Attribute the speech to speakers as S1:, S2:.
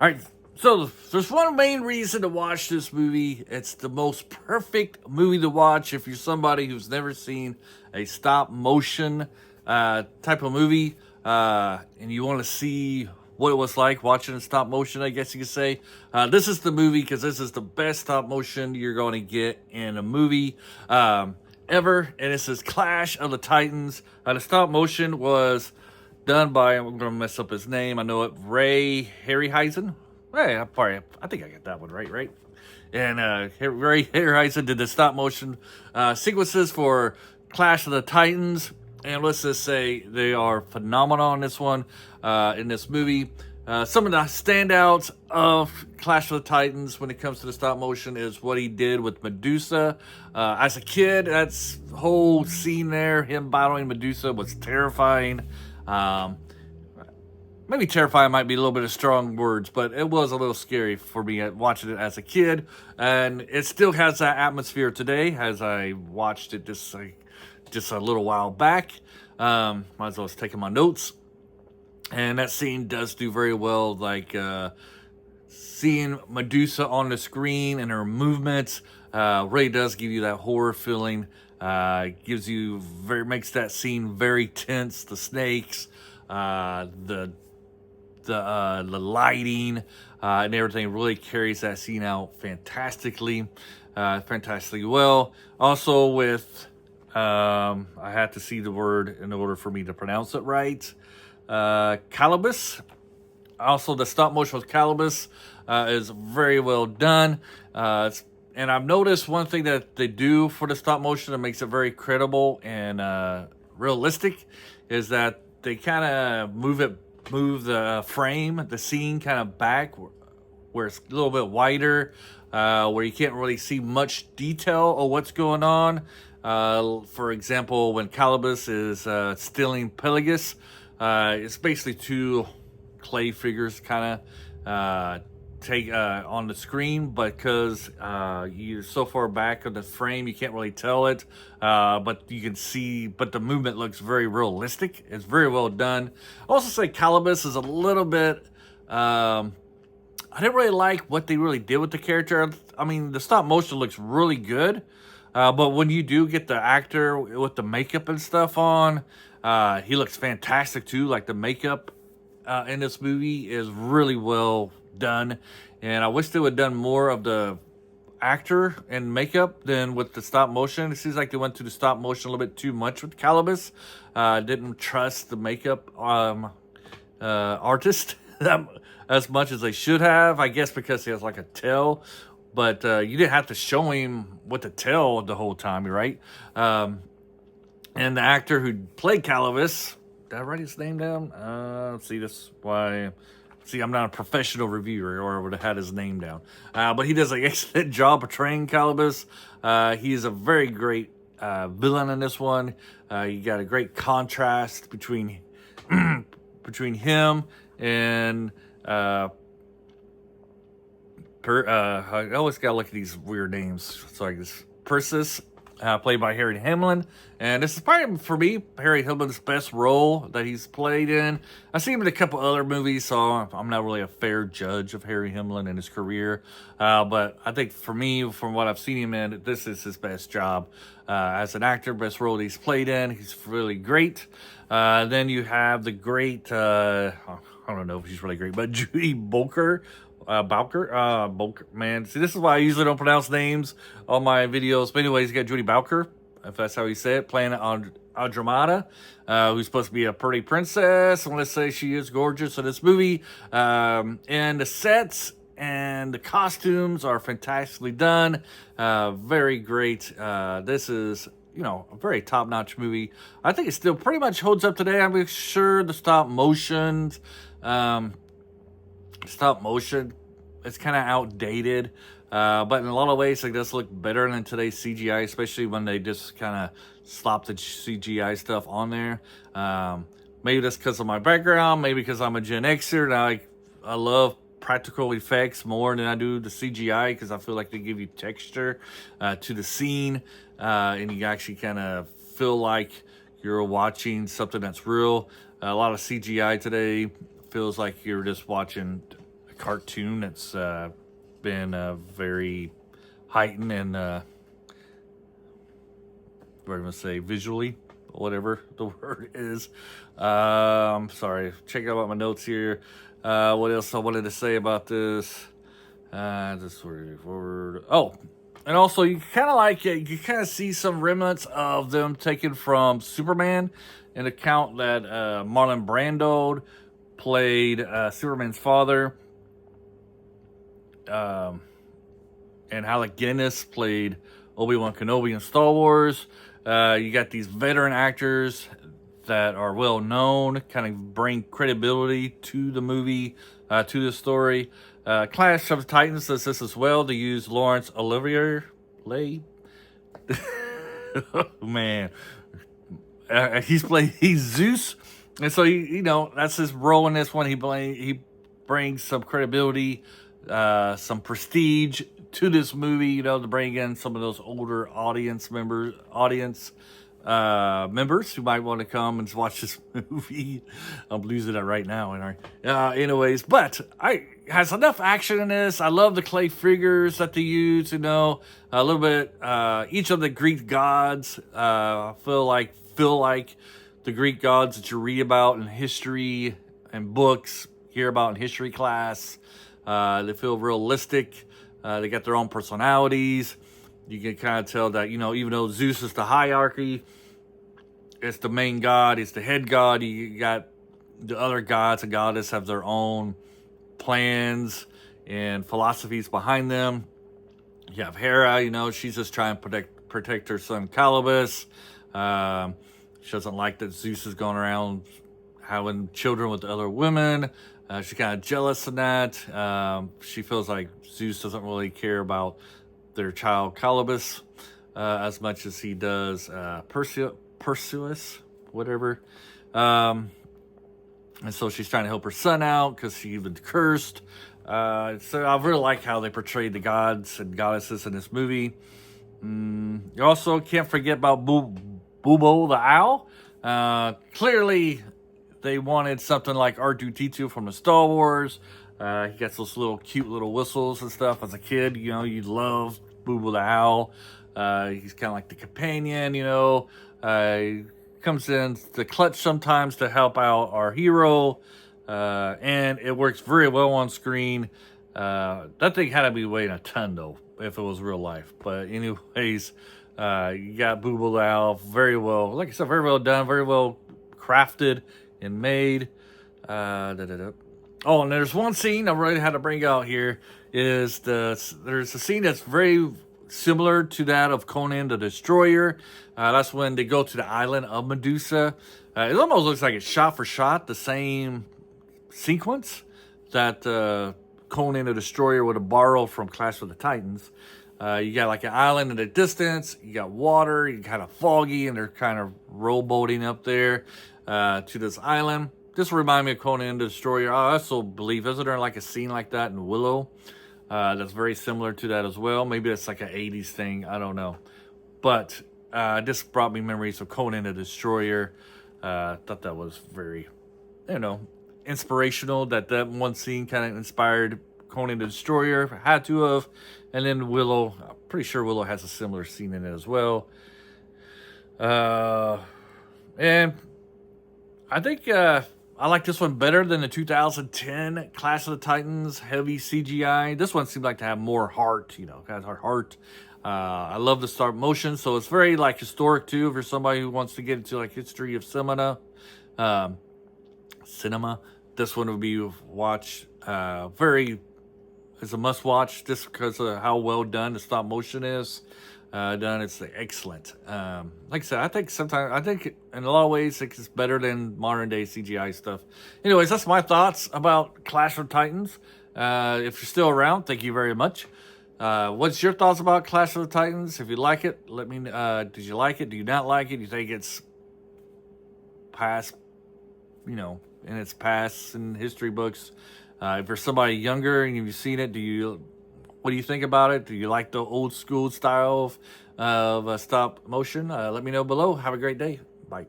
S1: All right, so there's one main reason to watch this movie. It's the most perfect movie to watch if you're somebody who's never seen a stop motion type of movie, and you want to see what it was like watching a stop motion, I guess you could say. This is the movie because this is the best stop motion you're going to get in a movie ever, and this is Clash of the Titans. The stop motion was done by, I'm going to mess up his name. I know it, Ray Harryhausen. Hey, I think I got that one right? And Ray Harryhausen did the stop motion sequences for Clash of the Titans. And let's just say they are phenomenal in this one, in this movie. Some of the standouts of Clash of the Titans when it comes to the stop motion is what he did with Medusa. As a kid, that's whole scene there, him battling Medusa, was terrifying. Maybe terrifying might be a little bit of strong words, but it was a little scary for me watching it as a kid. And it still has that atmosphere today as I watched it just a little while back. Might as well was taking my notes. And that scene does do very well, like seeing Medusa on the screen and her movements really does give you that horror feeling. Makes that scene very tense. The snakes, the lighting, and everything really carries that scene out fantastically well. Also with, I have to see the word in order for me to pronounce it right. Calibus. Also, the stop motion with Calibus is very well done. And I've noticed one thing that they do for the stop motion that makes it very credible and realistic is that they kind of move the frame, the scene kind of back where it's a little bit wider, where you can't really see much detail of what's going on. For example, when Calibus is stealing Pelagus, it's basically two clay figures kind of take on the screen, but because you're so far back of the frame, you can't really tell it, but you can see, but the movement looks very realistic. It's very well done. I also say Calibus is a little bit, I didn't really like what they really did with the character. I mean, the stop motion looks really good, but when you do get the actor with the makeup and stuff on, he looks fantastic too. Like the makeup in this movie is really well done, and I wish they would have done more of the actor and makeup than with the stop motion. It seems like they went to the stop motion a little bit too much with Calibus. Didn't trust the makeup artist as much as they should have, I guess because he has like a tail, but you didn't have to show him with the tail the whole time, right? And the actor who played Calibus, did I write his name down? Let's see, this why. See, I'm not a professional reviewer, or I would have had his name down. But he does an excellent job portraying Calibus. He is a very great villain in this one. You got a great contrast between him and I always gotta look at these weird names. It's like this Persis. Played by Harry Hamlin, and this is probably, for me, Harry Hamlin's best role that he's played in. I've seen him in a couple other movies, so I'm not really a fair judge of Harry Hamlin and his career, but I think for me, from what I've seen him in, this is his best job as an actor, best role that he's played in. He's really great. Then you have the great, I don't know if she's really great, but Judy Bowker, man. See, this is why I usually don't pronounce names on my videos. But anyways, you got Judy Bowker, if that's how you say it, playing on Andromeda, who's supposed to be a pretty princess. I want to say she is gorgeous in this movie. And the sets and the costumes are fantastically done. Very great. This is, a very top-notch movie. I think it still pretty much holds up today. I'm sure the stop motion, it's kind of outdated, but in a lot of ways it does look better than today's CGI, especially when they just kind of slop the CGI stuff on there. Maybe that's because of my background, maybe because I'm a Gen Xer and I love practical effects more than I do the CGI, because I feel like they give you texture to the scene, and you actually kind of feel like you're watching something that's real. A lot of CGI today feels like you're just watching cartoon that's been very heightened and what am I going to say, visually, whatever the word is. Sorry, check out my notes here. What else I wanted to say about this? Just forward. Oh, and also you kind of see some remnants of them taken from Superman, an account that Marlon Brando played Superman's father, and Alec Guinness played Obi-Wan Kenobi in Star Wars. You got these veteran actors that are well known, kind of bring credibility to the movie, to the story. Clash of Titans does this as well. To use Laurence Olivier. Oh, man. He's Zeus. And so, that's his role in this one. He brings some credibility, some prestige to this movie, to bring in some of those older audience members who might want to come and watch this movie. I'm losing it right now. Anyways, but has enough action in this. I love the clay figures that they use, a little bit, each of the Greek gods, feel like the Greek gods that you read about in history and books, hear about in history class. They feel realistic. They got their own personalities. You can kind of tell that, even though Zeus is the hierarchy, it's the main god, it's the head god. You got the other gods and goddesses have their own plans and philosophies behind them. You have Hera, she's just trying to protect her son Calibus. She doesn't like that Zeus is going around having children with other women. She's kind of jealous of that. She feels like Zeus doesn't really care about their child Calibus as much as he does Perseus, whatever. And so she's trying to help her son out because she's been cursed. So I really like how they portrayed the gods and goddesses in this movie. You also can't forget about Bubo the owl. Clearly, they wanted something like R2-D2 from the Star Wars. He gets those cute little whistles and stuff. As a kid, you love Bubo the owl. He's kind of like the companion, He comes in the clutch sometimes to help out our hero. And it works very well on screen. That thing had to be weighing a ton, though, if it was real life. But anyways, you got Bubo the owl very well. Like I said, very well done, very well crafted and made. Oh, and there's one scene I really had to bring out here. There's a scene that's very similar to that of Conan the Destroyer. That's when they go to the island of Medusa. It almost looks like it's shot for shot the same sequence that Conan the Destroyer would have borrowed from Clash of the Titans. You got like an island in the distance. You got water. You kind of foggy, and they're kind of rowboating up there to this island. This reminds me of Conan the Destroyer. I also believe, isn't there like a scene like that in Willow that's very similar to that as well? Maybe it's like an 80s thing. I don't know. But this brought me memories of Conan the Destroyer. Thought that was very, inspirational. That one scene kind of inspired Conan the Destroyer. Had to have. And then Willow. I'm pretty sure Willow has a similar scene in it as well. And I think I like this one better than the 2010 Clash of the Titans heavy CGI. This one seemed like to have more heart, kind of heart. I love the stop motion, so it's very like historic too. If you're somebody who wants to get into like history of cinema, this one would be watch. It's a must watch just because of how well done the stop motion is. Done. It's excellent. Like I said, I think in a lot of ways it's better than modern day CGI stuff. Anyways, that's my thoughts about Clash of Titans. If you're still around, thank you very much. What's your thoughts about Clash of the Titans? If you like it, let me know. Did you like it? Do you not like it? Do you think it's past, in its past in history books? If you're somebody younger and you've seen it, what do you think about it? Do you like the old school style of stop motion? Let me know below. Have a great day. Bye.